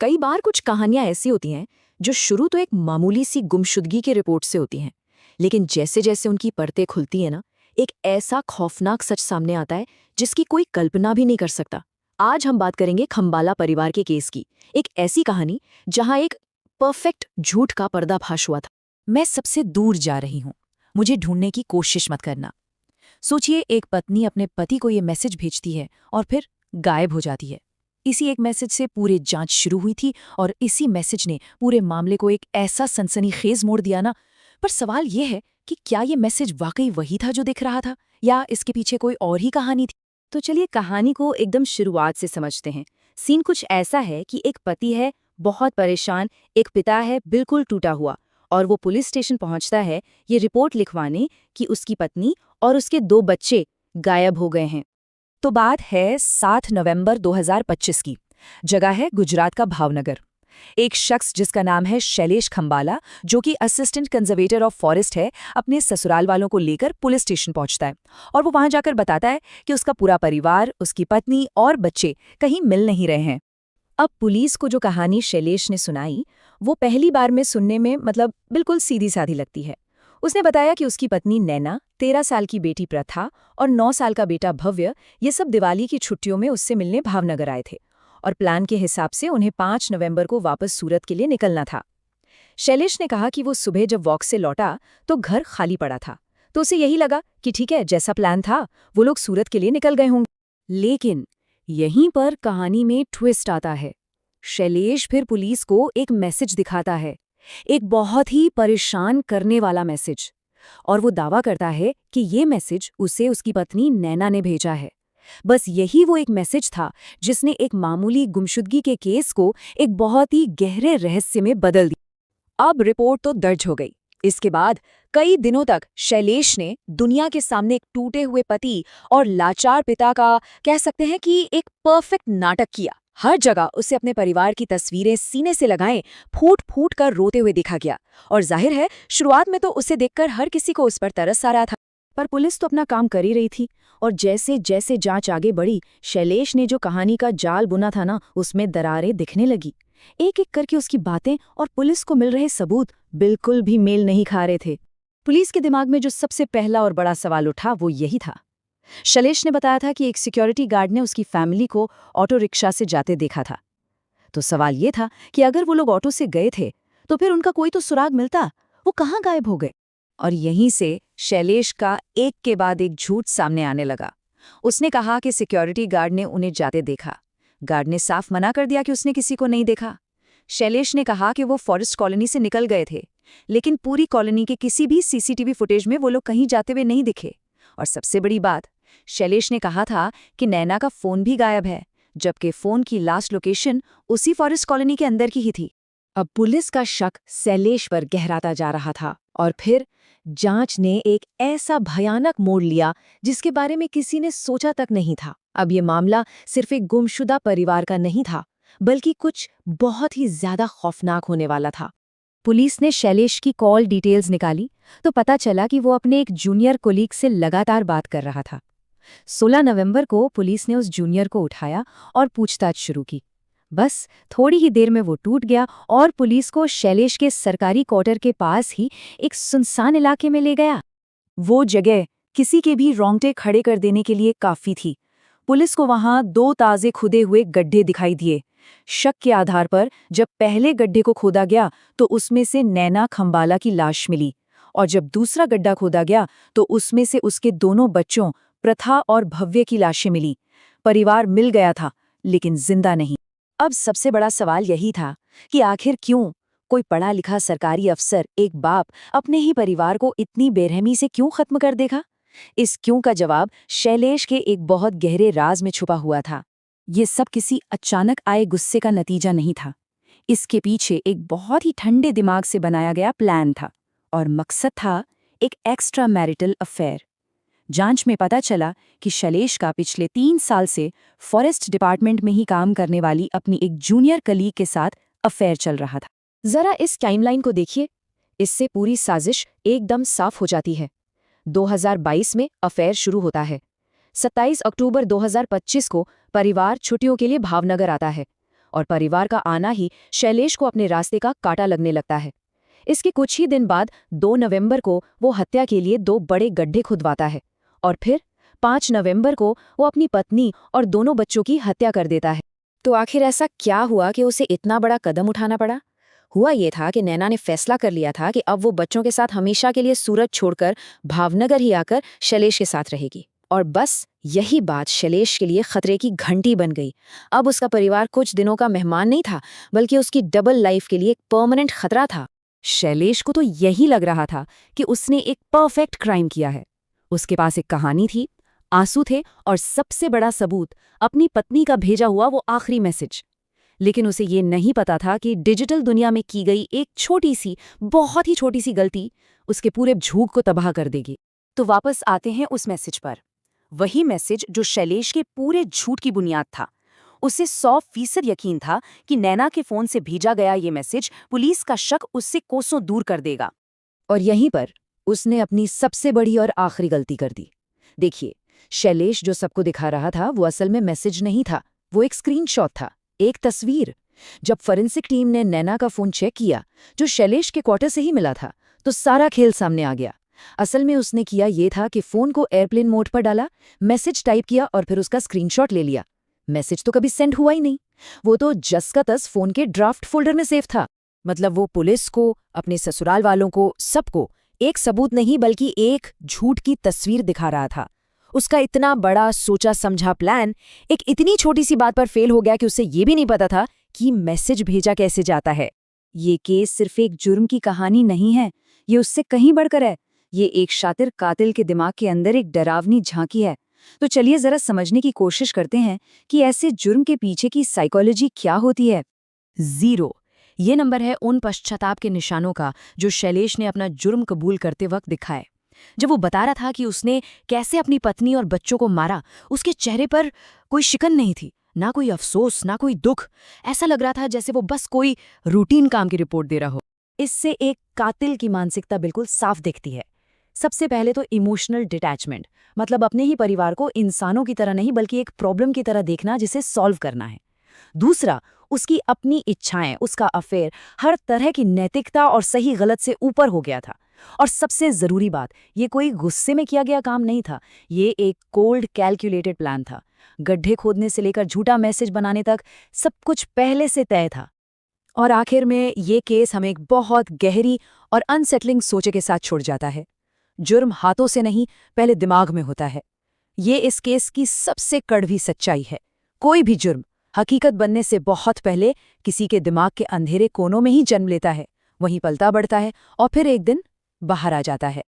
कई बार कुछ कहानियां ऐसी होती हैं जो शुरू तो एक मामूली सी गुमशुदगी की रिपोर्ट से होती हैं, लेकिन जैसे जैसे उनकी परतें खुलती हैं ना, एक ऐसा खौफनाक सच सामने आता है जिसकी कोई कल्पना भी नहीं कर सकता। आज हम बात करेंगे खंबाला परिवार के केस की, एक ऐसी कहानी जहां एक परफेक्ट झूठ का पर्दाफाश हुआ था। मैं सबसे दूर जा रही हूँ, मुझे ढूंढने की कोशिश मत करना। सोचिए, एक पत्नी अपने पति को ये मैसेज भेजती है और फिर गायब हो जाती है। इसी एक मैसेज से पूरी जांच शुरू हुई थी और इसी मैसेज ने पूरे मामले को एक ऐसा सनसनीखेज मोड़ दिया ना। पर सवाल ये है कि क्या ये मैसेज वाकई वही था जो दिख रहा था, या इसके पीछे कोई और ही कहानी थी? तो चलिए कहानी को एकदम शुरुआत से समझते हैं। सीन कुछ ऐसा है कि एक पति है बहुत परेशान, एक पिता है बिल्कुल टूटा हुआ, और वो पुलिस स्टेशन पहुंचता है ये रिपोर्ट लिखवाने कि उसकी पत्नी और उसके 2 बच्चे गायब हो गए हैं। तो बात है 7 नवंबर 2025 की। जगह है गुजरात का भावनगर। एक शख्स जिसका नाम है शैलेश खंबाला, जो कि असिस्टेंट कंजर्वेटर ऑफ फॉरेस्ट है, अपने ससुराल वालों को लेकर पुलिस स्टेशन पहुंचता है और वो वहां जाकर बताता है कि उसका पूरा परिवार, उसकी पत्नी और बच्चे कहीं मिल नहीं रहे हैं। अब पुलिस को जो कहानी शैलेश ने सुनाई, वो पहली बार में सुनने में बिल्कुल सीधी साधी लगती है। उसने बताया कि उसकी पत्नी नैना, 13 साल की बेटी प्रथा और 9 साल का बेटा भव्य, ये सब दिवाली की छुट्टियों में उससे मिलने भावनगर आए थे और प्लान के हिसाब से उन्हें 5 नवंबर को वापस सूरत के लिए निकलना था। शैलेश ने कहा कि वो सुबह जब वॉक से लौटा तो घर खाली पड़ा था, तो उसे यही लगा कि ठीक है, जैसा प्लान था वो लोग सूरत के लिए निकल गए होंगे। लेकिन यहीं पर कहानी में ट्विस्ट आता है। शैलेश फिर पुलिस को एक मैसेज दिखाता है, एक बहुत ही परेशान करने वाला मैसेज, और वो दावा करता है कि ये मैसेज उसे उसकी पत्नी नैना ने भेजा है। बस यही वो एक मैसेज था जिसने एक मामूली गुमशुदगी के केस को एक बहुत ही गहरे रहस्य में बदल दिया। अब रिपोर्ट तो दर्ज हो गई। इसके बाद कई दिनों तक शैलेश ने दुनिया के सामने एक टूटे हुए पति और लाचार पिता का, कह सकते हैं कि एक परफेक्ट नाटक किया। हर जगह उसे अपने परिवार की तस्वीरें सीने से लगाए फूट फूट कर रोते हुए देखा गया, और जाहिर है शुरुआत में तो उसे देखकर हर किसी को उस पर तरस आ रहा था। पर पुलिस तो अपना काम कर ही रही थी, और जैसे जैसे जांच आगे बढ़ी, शैलेश ने जो कहानी का जाल बुना था ना, उसमें दरारें दिखने लगी। एक एक करके उसकी बातें और पुलिस को मिल रहे सबूत बिल्कुल भी मेल नहीं खा रहे थे। पुलिस के दिमाग में जो सबसे पहला और बड़ा सवाल उठा वो यही था। शैलेश ने बताया था कि एक सिक्योरिटी गार्ड ने उसकी फैमिली को ऑटो रिक्शा से जाते देखा था। तो सवाल ये था कि अगर वो लोग ऑटो से गए थे तो फिर उनका कोई तो सुराग मिलता, वो कहाँ गायब हो गए? और यहीं से शैलेश का एक के बाद एक झूठ सामने आने लगा। उसने कहा कि सिक्योरिटी गार्ड ने उन्हें जाते देखा। गार्ड ने साफ मना कर दिया कि उसने किसी को नहीं देखा। शैलेश ने कहा कि वो फॉरेस्ट कॉलोनी से निकल गए थे, लेकिन पूरी कॉलोनी के किसी भी सीसीटीवी फुटेज में वो लोग कहीं जाते हुए नहीं दिखे। और सबसे बड़ी बात, शैलेश ने कहा था कि नैना का फोन भी गायब है, जबकि फोन की लास्ट लोकेशन उसी फॉरेस्ट कॉलोनी के अंदर की ही थी। अब पुलिस का शक शैलेश पर गहराता जा रहा था, और फिर जांच ने एक ऐसा भयानक मोड़ लिया जिसके बारे में किसी ने सोचा तक नहीं था। अब ये मामला सिर्फ एक गुमशुदा परिवार का नहीं था, बल्कि कुछ बहुत ही ज्यादा खौफनाक होने वाला था। पुलिस ने शैलेश की कॉल डिटेल्स निकाली तो पता चला कि वो अपने एक जूनियर कोलीग से लगातार बात कर रहा था। 16 नवंबर को पुलिस ने उस जूनियर को उठाया और पूछताछ शुरू की। बस थोड़ी ही देर में वो टूट गया और पुलिस को शैलेश के सरकारी क्वार्टर के पास ही एक सुनसान इलाके में ले गया। वो जगह किसी के भी रोंगटे खड़े कर देने के लिए काफी थी। पुलिस को वहां 2 ताजे खुदे हुए गड्ढे दिखाई दिए। शक के आधार पर जब पहले गड्ढे को खोदा गया तो उसमें से नैना खंबाला की लाश मिली, और जब दूसरा गड्ढा खोदा गया तो उसमें से उसके दोनों बच्चों प्रथा और भव्य की लाशें मिली। परिवार मिल गया था, लेकिन जिंदा नहीं। अब सबसे बड़ा सवाल यही था कि आखिर क्यों कोई पढ़ा लिखा सरकारी अफसर, एक बाप, अपने ही परिवार को इतनी बेरहमी से क्यों खत्म कर देगा? इस क्यों का जवाब शैलेश के एक बहुत गहरे राज में छुपा हुआ था। ये सब किसी अचानक आए गुस्से का नतीजा नहीं था। इसके पीछे एक बहुत ही ठंडे दिमाग से बनाया गया प्लान था, और मकसद था एक एक्स्ट्रा मैरिटल अफेयर। जांच में पता चला कि शैलेश का पिछले 3 साल से फॉरेस्ट डिपार्टमेंट में ही काम करने वाली अपनी एक जूनियर कलीग के साथ अफेयर चल रहा था। जरा इस टाइमलाइन को देखिए, इससे पूरी साजिश एकदम साफ हो जाती है। 2022 में अफेयर शुरू होता है। 27 अक्टूबर 2025 को परिवार छुट्टियों के लिए भावनगर आता है। और परिवार का आना ही शैलेश को अपने रास्ते का कांटा लगने लगता है। इसके कुछ ही दिन बाद 2 नवंबर को वो हत्या के लिए 2 बड़े गड्ढे खुदवाता है और फिर 5 नवंबर को वो अपनी पत्नी और दोनों बच्चों की हत्या कर देता है। तो आखिर ऐसा क्या हुआ कि उसे इतना बड़ा कदम उठाना पड़ा? हुआ ये था कि नैना ने फैसला कर लिया था कि अब वो बच्चों के साथ हमेशा के लिए सूरत छोड़कर भावनगर ही आकर शैलेश के साथ रहेगी। और बस यही बात शैलेश के लिए खतरे की घंटी बन गई। अब उसका परिवार कुछ दिनों का मेहमान नहीं था, बल्कि उसकी डबल लाइफ के लिए एक परमानेंट खतरा था। शैलेश को तो यही लग रहा था कि उसने एक परफेक्ट क्राइम किया है। उसके पास एक कहानी थी, आंसू थे और सबसे बड़ा सबूत अपनी पत्नी का भेजा हुआ वो आखिरी मैसेज। लेकिन उसे ये नहीं पता था कि डिजिटल दुनिया में की गई एक छोटी सी, बहुत ही छोटी सी गलती उसके पूरे झूठ को तबाह कर देगी। तो वापस आते हैं उस मैसेज पर। वही मैसेज जो शैलेश के पूरे झूठ की बुनियाद था। उसे 100% यकीन था कि नैना के फोन से भेजा गया ये मैसेज पुलिस का शक उससे कोसों दूर कर देगा। और यहीं पर उसने अपनी सबसे बड़ी और आखिरी गलती कर दी। देखिए, शैलेश जो सबको दिखा रहा था वो असल में मैसेज नहीं था, वो एक स्क्रीनशॉट था, एक तस्वीर। जब फोरेंसिक टीम ने नैना का फोन चेक किया, जो शैलेश के क्वार्टर से ही मिला था, तो सारा खेल सामने आ गया। असल में उसने किया ये था कि फोन को एयरप्लेन मोड पर डाला, मैसेज टाइप किया और फिर उसका स्क्रीनशॉट ले लिया। मैसेज तो कभी सेंड हुआ ही नहीं, वो तो जस का तस फोन के ड्राफ्ट फोल्डर में सेव था। मतलब वो पुलिस को, अपने ससुराल वालों को, सबको एक सबूत नहीं बल्कि एक झूठ की तस्वीर दिखा रहा था। उसका इतना बड़ा सोचा समझा प्लान एक इतनी छोटी सी बात पर फेल हो गया कि उसे ये भी नहीं पता था कि मैसेज भेजा कैसे जाता है। ये केस सिर्फ एक जुर्म की कहानी नहीं है, ये उससे कहीं बढ़कर है। ये एक शातिर कातिल के दिमाग के अंदर एक डरावनी झांकी है। तो चलिए जरा समझने की कोशिश करते हैं कि ऐसे जुर्म के पीछे की साइकोलॉजी क्या होती है। 0 ये नंबर है उन पश्चाताप के निशानों का जो शैलेश ने अपना जुर्म कबूल करते वक्त दिखाए। जब वो बता रहा था कि उसने कैसे अपनी पत्नी और बच्चों को मारा, उसके चेहरे पर कोई शिकन नहीं थी, ना कोई अफसोस, ना कोई दुख। ऐसा लग रहा था जैसे वो बस कोई रूटीन काम की रिपोर्ट दे रहा हो। इससे एक कातिल की मानसिकता बिल्कुल साफ दिखती है। सबसे पहले तो इमोशनल डिटैचमेंट, मतलब अपने ही परिवार को इंसानों की तरह नहीं बल्कि एक प्रॉब्लम की तरह देखना जिसे सॉल्व करना है। दूसरा, उसकी अपनी इच्छाएं, उसका अफेयर हर तरह की नैतिकता और सही गलत से ऊपर हो गया था। और सबसे जरूरी बात, ये कोई गुस्से में किया गया काम नहीं था, ये एक कोल्ड कैलकुलेटेड प्लान था। गड्ढे खोदने से लेकर झूठा मैसेज बनाने तक सब कुछ पहले से तय था। और आखिर में ये केस हमें एक बहुत गहरी और अनसेटलिंग सोचे के साथ छोड़ जाता है। जुर्म हाथों से नहीं, पहले दिमाग में होता है। ये इस केस की सबसे कड़वी सच्चाई है। कोई भी जुर्म हकीकत बनने से बहुत पहले किसी के दिमाग के अंधेरे कोनों में ही जन्म लेता है, वहीं पलता बढ़ता है और फिर एक दिन बाहर आ जाता है।